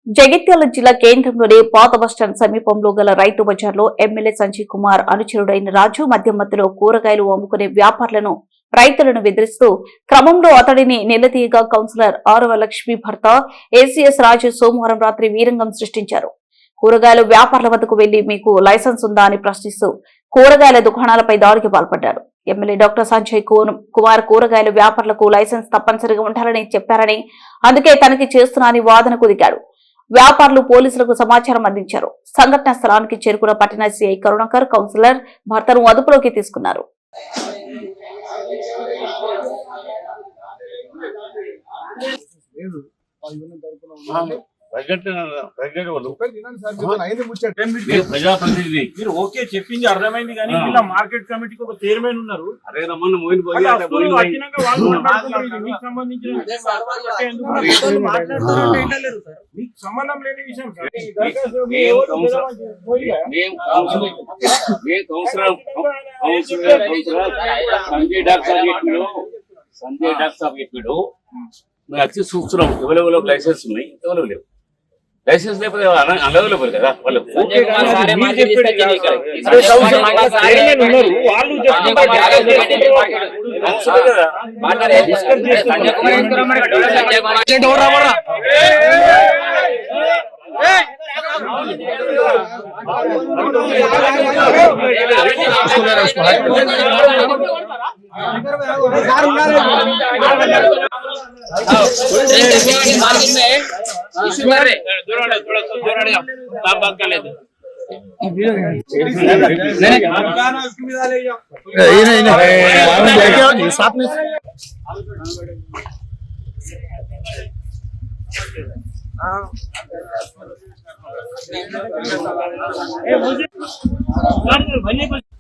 జగిత్యాల జిల్లా కేంద్రంలోని పాత బస్టాండ్ సమీపంలో గల రైతు బజార్లో ఎమ్మెల్యే సంజయ్ కుమార్ అనుచరుడైన రాజు మధ్యలో కూరగాయలు అమ్ముకునే వ్యాపారులను రైతులను బెదిరిస్తూ క్రమంలో అతడిని నిలదీయగా కౌన్సిలర్ ఆరవ లక్ష్మి భర్త ఏసీఎస్ రాజు సోమవారం రాత్రి వీరంగం సృష్టించారు. కూరగాయల వ్యాపారుల వద్దకు వెళ్లి మీకు లైసెన్స్ ఉందా అని ప్రశ్నిస్తూ కూరగాయల దుకాణాలపై దాడికి పాల్పడ్డారు. ఎమ్మెల్యే డాక్టర్ సంజయ్ కుమార్ కూరగాయల వ్యాపారులకు లైసెన్స్ తప్పనిసరిగా ఉండాలని చెప్పారని, అందుకే తనిఖీ చేస్తున్నారని వాదనకు దిగాడు. వ్యాపారులు పోలీసులకు సమాచారం అందించారు. సంఘటనా స్థలానికి చేరుకున్న పట్టణ సీఐ కరుణాకర్ కౌన్సిలర్ భర్తను అదుపులోకి తీసుకున్నారు. మీరు ఓకే చెప్పింది అర్థమైంది కానీ ఇలా మార్కెట్ కమిటీకి ఒక చైర్మన్ ఉన్నారు. మీకు సంబంధించిన మీకు సంబంధం లేని విషయం సంజయ్ డాక్టర్ సాబ్ చెప్పాడు. మేము వచ్చి చూస్తున్నాం ఎవరెవరో లైసెన్స్ ఉన్నాయి, ఎవరో లేవు. లైసెన్స్ లేకపోతే అనవైలబుల్ కదా వాళ్ళు. मुझे